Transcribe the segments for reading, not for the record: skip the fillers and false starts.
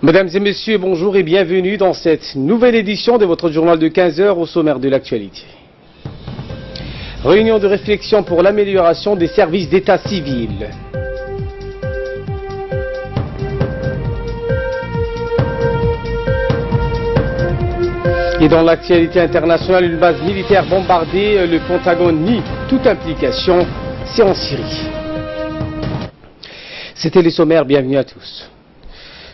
Mesdames et messieurs, bonjour et bienvenue dans cette nouvelle édition de votre journal de 15 heures au sommaire de l'actualité. Réunion de réflexion pour l'amélioration des services d'état civil. Et dans l'actualité internationale, une base militaire bombardée, le Pentagone nie toute implication, c'est en Syrie. C'était les sommaires, bienvenue à tous.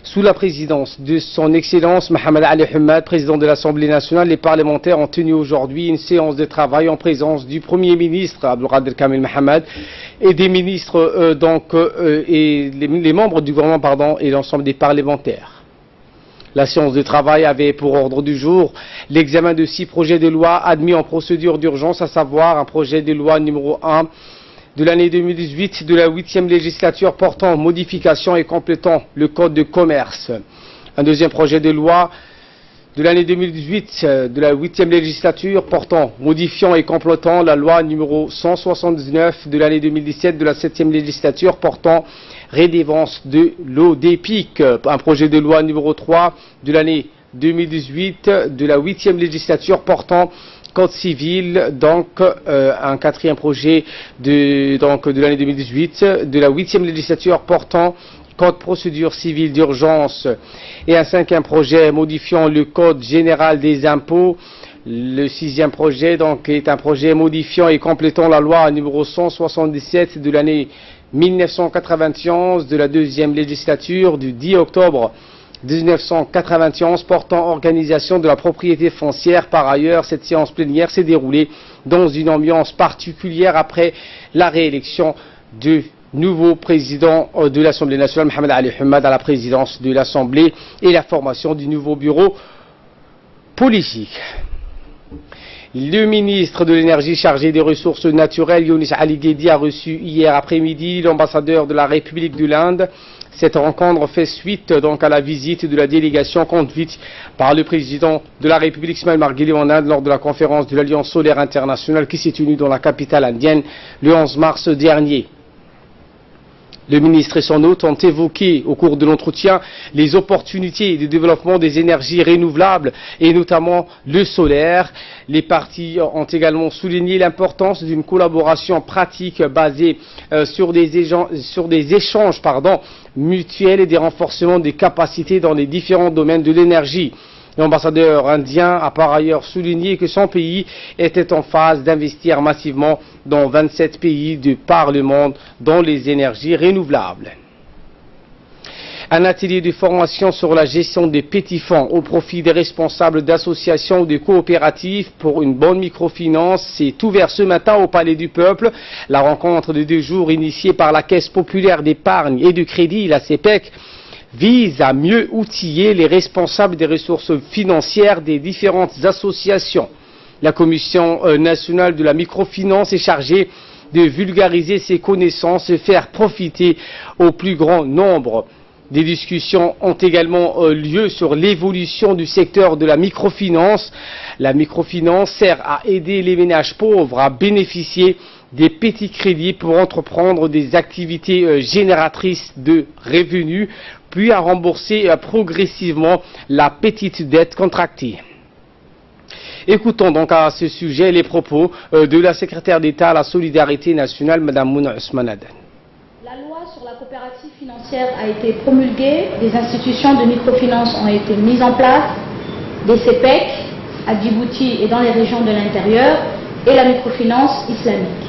Sous la présidence de son Excellence Mohamed Ali Hamad, président de l'Assemblée nationale, les parlementaires ont tenu aujourd'hui une séance de travail en présence du Premier ministre Abdelkader Kamel Mohamed et des ministres et les membres du gouvernement et l'ensemble des parlementaires. La séance de travail avait pour ordre du jour l'examen de 6 projets de loi admis en procédure d'urgence, à savoir un projet de loi numéro 1 de l'année 2018 de la 8e législature portant modification et complétant le code de commerce. Un deuxième projet de loi de l'année 2018 de la 8e législature portant modifiant et complétant la loi numéro 179 de l'année 2017 de la 7e législature portant rédévance de l'eau des pics. Un projet de loi numéro 3 de l'année 2018 de la 8e législature portant Code civil, un quatrième projet de l'année 2018 de la 8e législature portant Code procédure civile d'urgence et un 5e projet modifiant le Code général des impôts. Le 6e projet est un projet modifiant et complétant la loi numéro 177 de l'année 1991 de la 2e législature du 10 octobre 1991 portant organisation de la propriété foncière. Par ailleurs, cette séance plénière s'est déroulée dans une ambiance particulière après la réélection du nouveau président de l'Assemblée nationale, Mohamed Ali Hamad, à la présidence de l'Assemblée et la formation du nouveau bureau politique. Le ministre de l'énergie chargé des ressources naturelles, Younis Ali Guedi, a reçu hier après-midi l'ambassadeur de la République de l'Inde. Cette rencontre fait suite à la visite de la délégation conduite par le président de la République Ismaël Omar Guelleh en Inde lors de la conférence de l'Alliance solaire internationale qui s'est tenue dans la capitale indienne le 11 mars dernier. Le ministre et son hôte ont évoqué au cours de l'entretien les opportunités de développement des énergies renouvelables et notamment le solaire. Les parties ont également souligné l'importance d'une collaboration pratique basée sur des échanges mutuels et des renforcements des capacités dans les différents domaines de l'énergie. L'ambassadeur indien a par ailleurs souligné que son pays était en phase d'investir massivement dans 27 pays de par le monde dans les énergies renouvelables. Un atelier de formation sur la gestion des petits fonds au profit des responsables d'associations ou de coopératives pour une bonne microfinance s'est ouvert ce matin au Palais du Peuple. La rencontre de 2 jours initiée par la Caisse populaire d'épargne et de crédit, la CEPEC, vise à mieux outiller les responsables des ressources financières des différentes associations. La Commission nationale de la microfinance est chargée de vulgariser ces connaissances et faire profiter au plus grand nombre. Des discussions ont également lieu sur l'évolution du secteur de la microfinance. La microfinance sert à aider les ménages pauvres à bénéficier des petits crédits pour entreprendre des activités génératrices de revenus, puis à rembourser progressivement la petite dette contractée. Écoutons donc à ce sujet les propos de la secrétaire d'État à la solidarité nationale, Mme Mouna Ousmane Aden. La loi sur la coopérative financière a été promulguée, des institutions de microfinance ont été mises en place, des CEPEC à Djibouti et dans les régions de l'intérieur, et la microfinance islamique.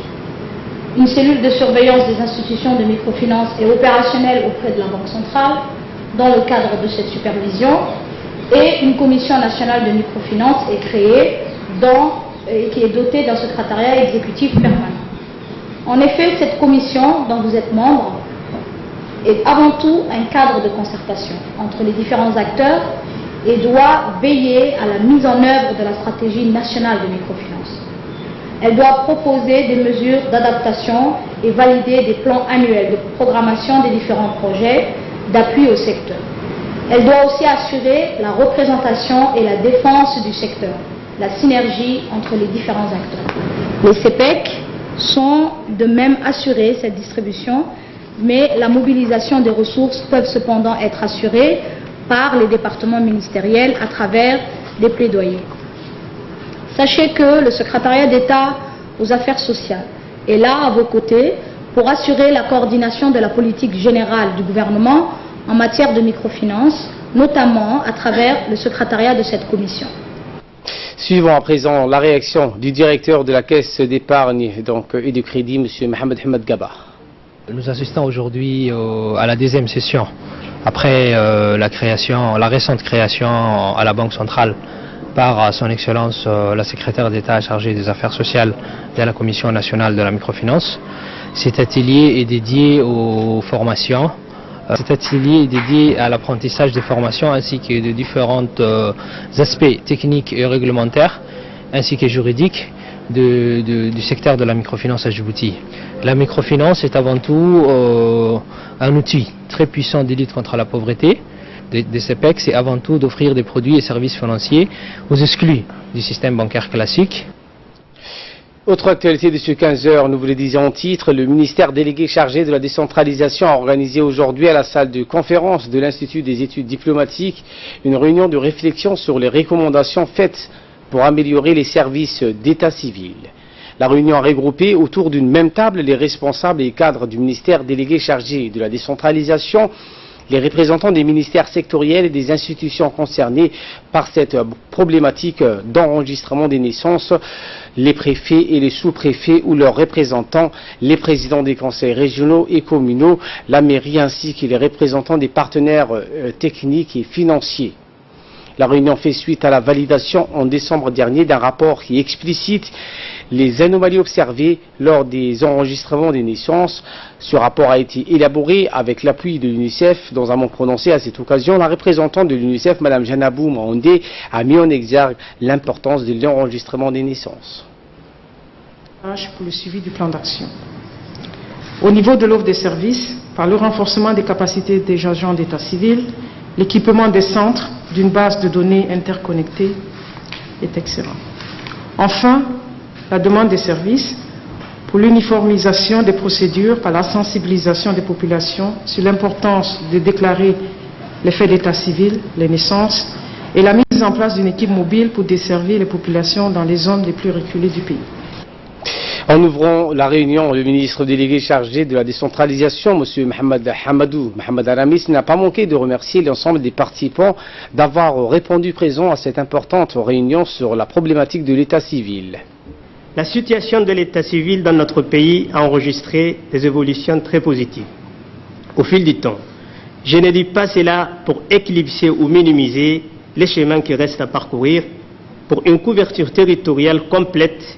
Une cellule de surveillance des institutions de microfinance est opérationnelle auprès de la Banque centrale dans le cadre de cette supervision et une commission nationale de microfinance est créée et qui est dotée d'un secrétariat exécutif permanent. En effet, cette commission dont vous êtes membre est avant tout un cadre de concertation entre les différents acteurs et doit veiller à la mise en œuvre de la stratégie nationale de microfinance. Elle doit proposer des mesures d'adaptation et valider des plans annuels de programmation des différents projets d'appui au secteur. Elle doit aussi assurer la représentation et la défense du secteur, la synergie entre les différents acteurs. Les CEPEC sont de même assurer cette distribution, mais la mobilisation des ressources peut cependant être assurée par les départements ministériels à travers des plaidoyers. Sachez que le secrétariat d'État aux affaires sociales est là à vos côtés pour assurer la coordination de la politique générale du gouvernement en matière de microfinance, notamment à travers le secrétariat de cette commission. Suivons à présent la réaction du directeur de la Caisse d'épargne et de crédit, M. Mohamed Hamad Gaba. Nous assistons aujourd'hui à la deuxième session, après la récente création à la Banque centrale par son Excellence la secrétaire d'État chargée des affaires sociales de la Commission nationale de la microfinance. Cet atelier est dédié aux formations. Cet atelier est dédié à l'apprentissage des formations ainsi que de différents aspects techniques et réglementaires ainsi que juridiques du secteur de la microfinance à Djibouti. La microfinance est avant tout un outil très puissant de lutte contre la pauvreté. Des CEPEC, c'est avant tout d'offrir des produits et services financiers aux exclus du système bancaire classique. Autre actualité de ce 15h, nous vous le disions en titre, le ministère délégué chargé de la décentralisation a organisé aujourd'hui à la salle de conférence de l'Institut des études diplomatiques une réunion de réflexion sur les recommandations faites pour améliorer les services d'état civil. La réunion a regroupé autour d'une même table les responsables et cadres du ministère délégué chargé de la décentralisation, les représentants des ministères sectoriels et des institutions concernées par cette problématique d'enregistrement des naissances, les préfets et les sous-préfets ou leurs représentants, les présidents des conseils régionaux et communaux, la mairie ainsi que les représentants des partenaires techniques et financiers. La réunion fait suite à la validation en décembre dernier d'un rapport qui explicite les anomalies observées lors des enregistrements des naissances. Ce rapport a été élaboré avec l'appui de l'UNICEF. Dans un mot prononcé à cette occasion, la représentante de l'UNICEF, Mme Janabou Maondé, a mis en exergue l'importance de l'enregistrement des naissances. Pour le suivi du plan d'action. Au niveau de l'offre des services, par le renforcement des capacités des agents d'état civil, l'équipement des centres d'une base de données interconnectée est excellent. Enfin, la demande des services pour l'uniformisation des procédures par la sensibilisation des populations sur l'importance de déclarer les faits d'état civil, les naissances, et la mise en place d'une équipe mobile pour desservir les populations dans les zones les plus reculées du pays. En ouvrant la réunion, le ministre délégué chargé de la décentralisation, M. Mohamed Aramis, n'a pas manqué de remercier l'ensemble des participants d'avoir répondu présent à cette importante réunion sur la problématique de l'état civil. La situation de l'état civil dans notre pays a enregistré des évolutions très positives au fil du temps. Je ne dis pas cela pour éclipser ou minimiser les chemins qui restent à parcourir pour une couverture territoriale complète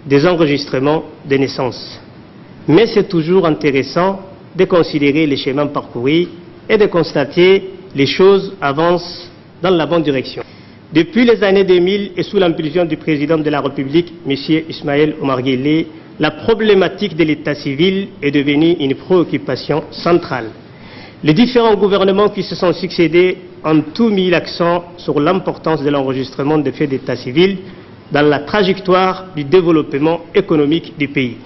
des enregistrements de naissance. Mais c'est toujours intéressant de considérer les chemins parcourus et de constater les choses avancent dans la bonne direction. Depuis les années 2000 et sous l'impulsion du président de la République, M. Ismaël Omar Guelleh, la problématique de l'état civil est devenue une préoccupation centrale. Les différents gouvernements qui se sont succédés ont tout mis l'accent sur l'importance de l'enregistrement des faits d'état civil dans la trajectoire du développement économique du pays.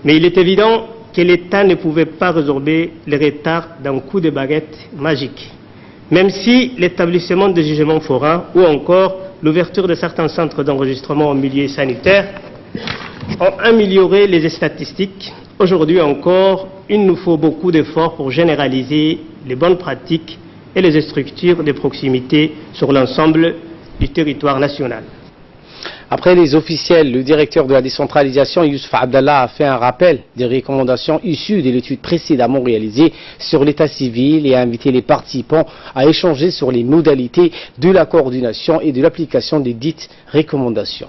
Mais il est évident que l'État ne pouvait pas résorber les retards d'un coup de baguette magique. Même si l'établissement des jugements forains ou encore l'ouverture de certains centres d'enregistrement en milieu sanitaire ont amélioré les statistiques, aujourd'hui encore, il nous faut beaucoup d'efforts pour généraliser les bonnes pratiques et les structures de proximité sur l'ensemble du territoire national. Après les officiels, le directeur de la décentralisation, Youssouf Abdallah, a fait un rappel des recommandations issues de l'étude précédemment réalisée sur l'état civil et a invité les participants à échanger sur les modalités de la coordination et de l'application des dites recommandations.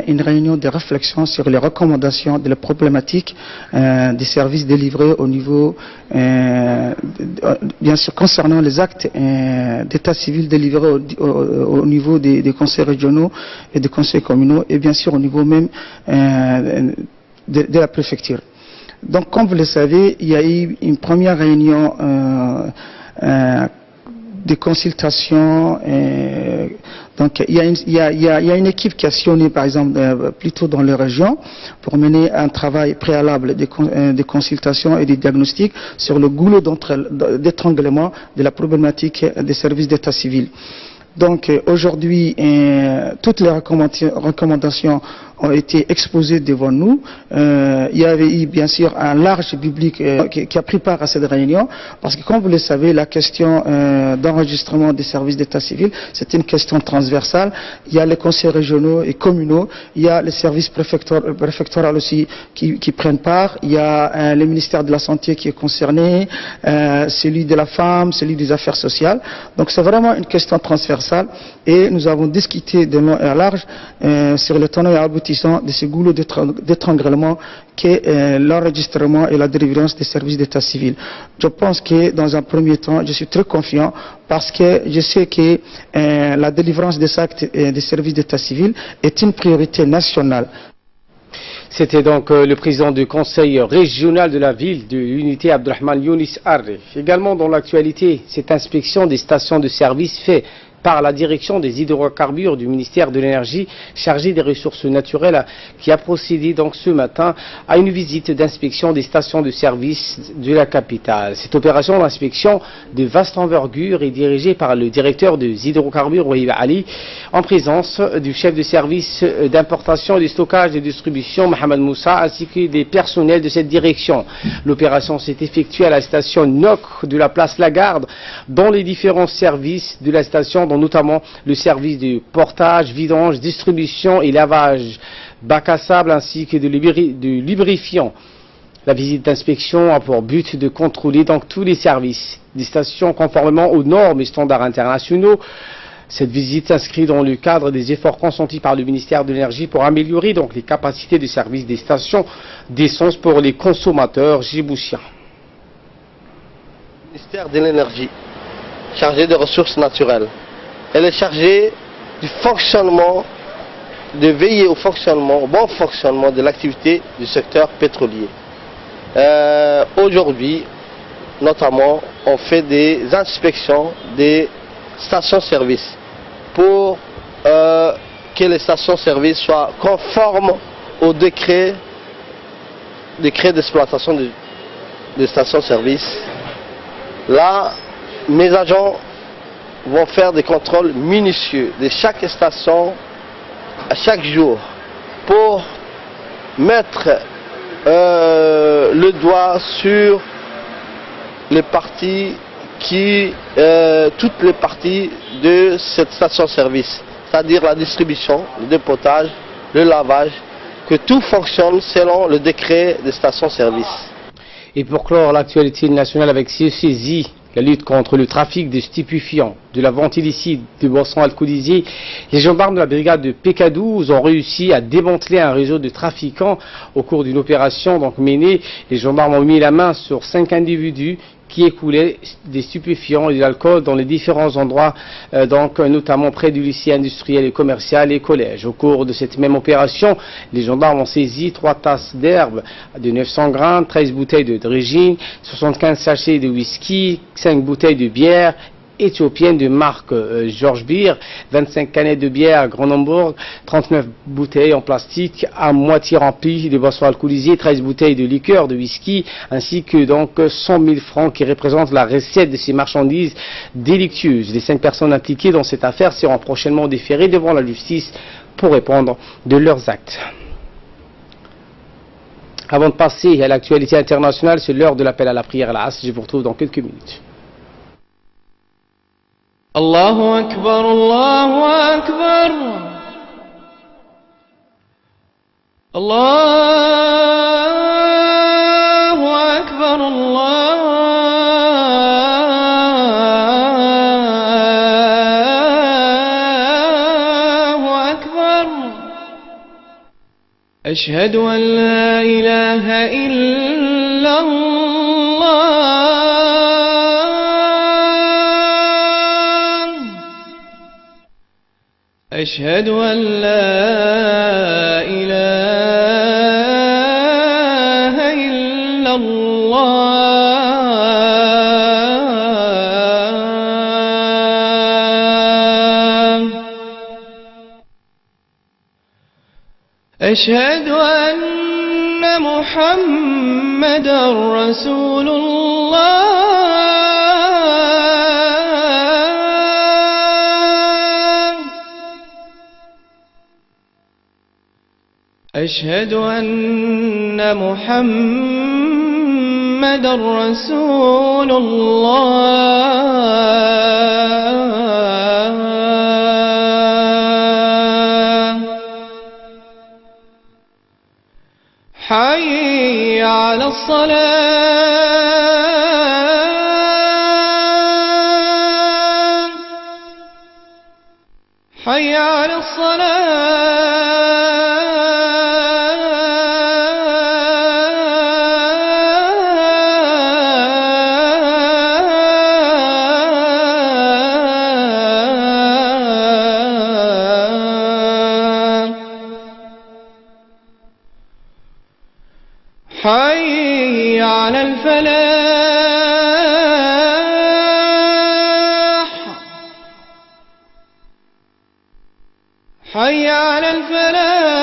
Une réunion de réflexion sur les recommandations de la problématique des services délivrés au niveau, bien sûr concernant les actes d'état civil délivrés au niveau des conseils régionaux et des conseils communaux et bien sûr au niveau même de la préfecture. Donc comme vous le savez, il y a eu une première réunion de consultation Donc il y a une équipe qui a sillonné par exemple plutôt dans les régions pour mener un travail préalable de consultation et de diagnostic sur le goulot d'étranglement de la problématique des services d'état civil. Donc aujourd'hui, toutes les recommandations ont été exposées devant nous. Il y avait eu bien sûr un large public qui a pris part à cette réunion, parce que comme vous le savez, la question d'enregistrement des services d'état civil, c'est une question transversale. Il y a les conseils régionaux et communaux, il y a les services préfectoraux aussi qui prennent part, il y a le ministère de la Santé qui est concerné, celui de la femme, celui des affaires sociales. Donc c'est vraiment une question transversale et nous avons discuté de long et à large sur le tenant et aboutissant de ce goulot d'étranglement qu'est l'enregistrement et la délivrance des services d'état civil. Je pense que dans un premier temps, je suis très confiant parce que je sais que la délivrance des actes des services d'état civil est une priorité nationale. C'était donc le président du conseil régional de la ville de l'unité Abdelrahman Younis Arre. Également dans l'actualité, cette inspection des stations de service fait par la direction des hydrocarbures du ministère de l'énergie chargée des ressources naturelles qui a procédé donc ce matin à une visite d'inspection des stations de service de la capitale. Cette opération d'inspection de vaste envergure est dirigée par le directeur des hydrocarbures Wahib Ali en présence du chef de service d'importation, de stockage et de distribution Mohamed Moussa ainsi que des personnels de cette direction. L'opération s'est effectuée à la station NOC de la place Lagarde dans les différents services de la station, dont notamment le service de portage, vidange, distribution et lavage, bac à sable ainsi que de lubrifiant. La visite d'inspection a pour but de contrôler donc tous les services des stations conformément aux normes et standards internationaux. Cette visite s'inscrit dans le cadre des efforts consentis par le ministère de l'Énergie pour améliorer donc les capacités de service des stations d'essence pour les consommateurs djiboutiens. Le ministère de l'Énergie, chargé des ressources naturelles, elle est chargée du fonctionnement, de veiller au fonctionnement, au bon fonctionnement de l'activité du secteur pétrolier. Aujourd'hui, notamment, on fait des inspections des stations-service pour que les stations-service soient conformes au décret d'exploitation des stations-service. Là, mes agents vont faire des contrôles minutieux de chaque station à chaque jour pour mettre le doigt sur les parties toutes les parties de cette station-service, c'est-à-dire la distribution, le dépotage, le lavage, que tout fonctionne selon le décret des stations-service. Et pour clore l'actualité nationale avec saisie, la lutte contre le trafic de stupéfiants, de la vente illicite de boissons alcoolisées, les gendarmes de la brigade de PK12 ont réussi à démanteler un réseau de trafiquants au cours d'une opération donc menée. Les gendarmes ont mis la main sur 5 individus qui écoulaient des stupéfiants et de l'alcool dans les différents endroits, donc notamment près du lycée industriel et commercial et collège. Au cours de cette même opération, les gendarmes ont saisi 3 tasses d'herbe de 900 grammes, 13 bouteilles de drégine, 75 sachets de whisky, 5 bouteilles de bière éthiopienne de marque George Beer, 25 canettes de bière Kronenbourg, 39 bouteilles en plastique à moitié remplies de boissons alcoolisées, 13 bouteilles de liqueur de whisky, ainsi que donc 100 000 francs qui représentent la recette de ces marchandises délictueuses. Les 5 personnes impliquées dans cette affaire seront prochainement déférées devant la justice pour répondre de leurs actes. Avant de passer à l'actualité internationale, c'est l'heure de l'appel à la prière à la As. Je vous retrouve dans quelques minutes. الله أكبر الله أكبر الله أكبر الله أكبر أشهد أن لا إله إلا الله أشهد أن لا إله إلا الله أشهد أن محمدا رسول الله أشهد أن محمدا رسول الله حي على الصلاة حي على الصلاة حي على الفلاح حي على الفلاح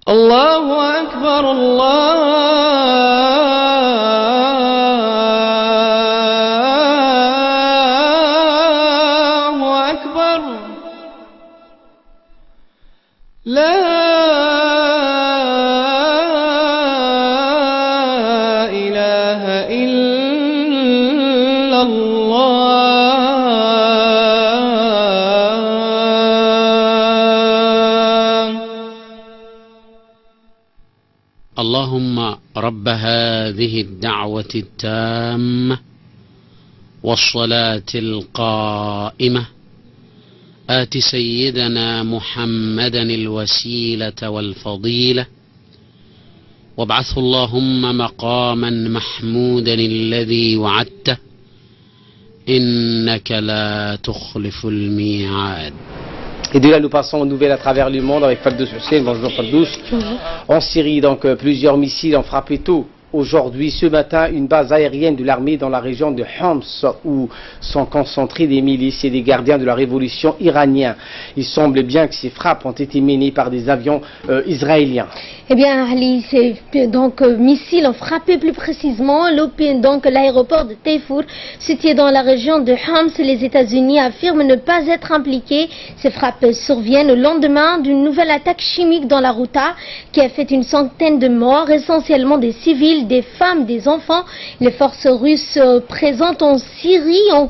الله أكبر الله أكبر لا إله إلا الله اللهم رب هذه الدعوة التامة والصلاة القائمة آت سيدنا محمدا الوسيلة والفضيلة وابعثه اللهم مقاما محمودا الذي وعدته إنك لا تخلف الميعاد. Et de là, nous passons aux nouvelles à travers le monde avec Faldous Hussein. Bonjour Faldous. En Syrie, donc, plusieurs missiles ont frappé tôt aujourd'hui, ce matin, une base aérienne de l'armée dans la région de Homs où sont concentrés des milices et des gardiens de la révolution iranienne. Il semble bien que ces frappes ont été menées par des avions israéliens. Eh bien, Ali, ces missiles ont frappé plus précisément l'aéroport de Taifour, situé dans la région de Homs. Les États-Unis affirment ne pas être impliqués. Ces frappes surviennent au lendemain d'une nouvelle attaque chimique dans la Ghouta qui a fait une centaine de morts, essentiellement des civils, des femmes, des enfants. Les forces russes présentes en Syrie ont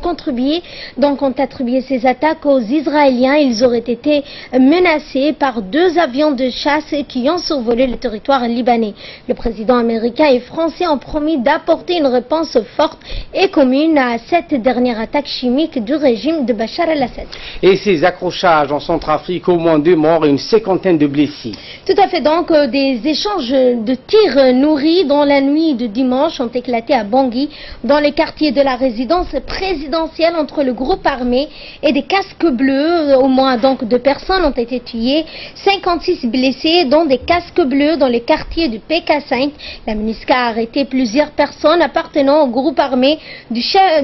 attribué ces attaques aux Israéliens. Ils auraient été menacés par 2 avions de chasse qui ont survolé le territoire libanais. Le président américain et français ont promis d'apporter une réponse forte et commune à cette dernière attaque chimique du régime de Bachar el-Assad. Et ces accrochages en Centrafrique, au moins 2 morts et une cinquantaine de blessés. Tout à fait, donc des échanges de tirs nourris dans la nuit de dimanche ont éclaté à Bangui, dans les quartiers de la résidence présidentielle, entre le groupe armé et des casques bleus. Au moins 2 personnes ont été tuées, 56 blessés, dont des casques bleus dans les quartiers du PK5. La MINUSCA a arrêté plusieurs personnes appartenant au groupe armé du chef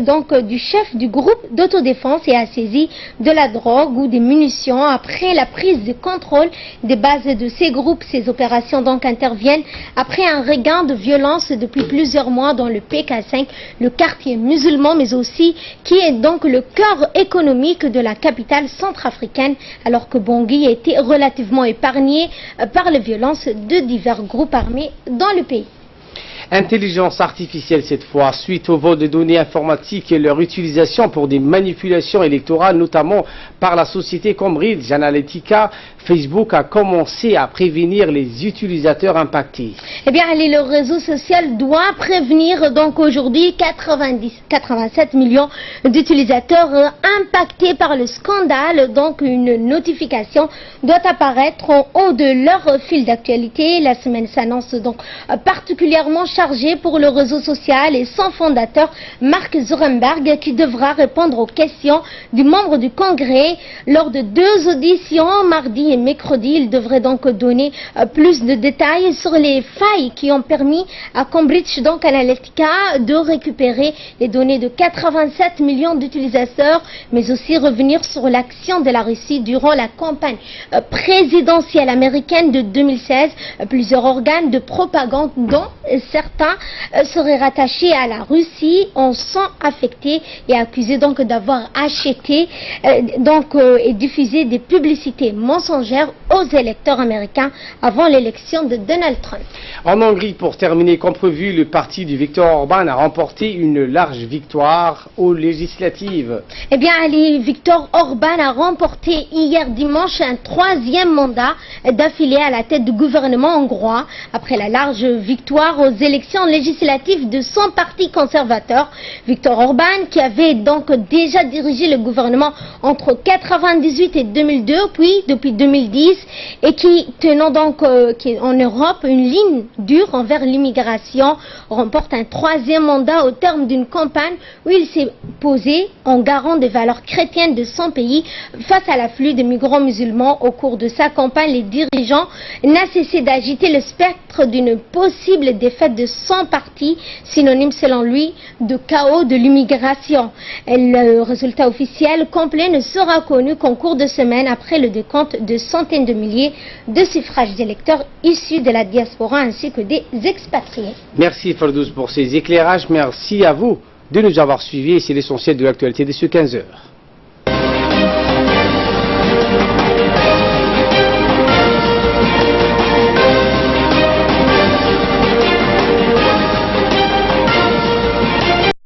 du groupe d'autodéfense et a saisi de la drogue ou des munitions après la prise de contrôle des bases de ces groupes. Ces opérations interviennent après un regain de violence depuis plusieurs mois dans le PK5, le quartier musulman, mais aussi qui est le cœur économique de la capitale centrafricaine, alors que Bangui a été relativement épargné par les violences de divers groupes armés dans le pays. Intelligence artificielle cette fois, suite au vol de données informatiques et leur utilisation pour des manipulations électorales, notamment par la société Cambridge Analytica, Facebook a commencé à prévenir les utilisateurs impactés. Eh bien, le réseau social doit prévenir aujourd'hui 87 millions d'utilisateurs impactés par le scandale. Donc, une notification doit apparaître en haut de leur fil d'actualité. La semaine s'annonce donc particulièrement chargé pour le réseau social et son fondateur Mark Zuckerberg qui devra répondre aux questions du membre du Congrès lors de 2 auditions mardi et mercredi. Il devrait donc donner plus de détails sur les failles qui ont permis à Cambridge Analytica de récupérer les données de 87 millions d'utilisateurs, mais aussi revenir sur l'action de la Russie durant la campagne présidentielle américaine de 2016. Plusieurs organes de propagande, dont certains seraient rattachés à la Russie, en sont affectés et accusés donc d'avoir acheté et diffusé des publicités mensongères aux électeurs américains avant l'élection de Donald Trump. En Hongrie, pour terminer, comme prévu, le parti de Viktor Orban a remporté une large victoire aux législatives. Eh bien, Viktor Orban a remporté hier dimanche un 3e mandat d'affilée à la tête du gouvernement hongrois, après la large victoire aux élections législatives de son parti conservateur. Viktor Orban, qui avait donc déjà dirigé le gouvernement entre 1998 et 2002, puis depuis 2010, et qui tenant donc en Europe une ligne dure envers l'immigration, remporte un 3e mandat au terme d'une campagne où il s'est posé en garant des valeurs chrétiennes de son pays face à l'afflux de migrants musulmans. Au cours de sa campagne, les dirigeants n'a cessé d'agiter le spectre d'une possible défaite de son parti, synonyme selon lui de chaos de l'immigration. Le résultat officiel complet ne sera connu qu'en cours de semaine après le décompte de centaines de milliers de suffrages d'électeurs issus de la diaspora ainsi que des expatriés. Merci Fardouz pour ces éclairages, merci à vous de nous avoir suivis et c'est l'essentiel de l'actualité de ce 15 h.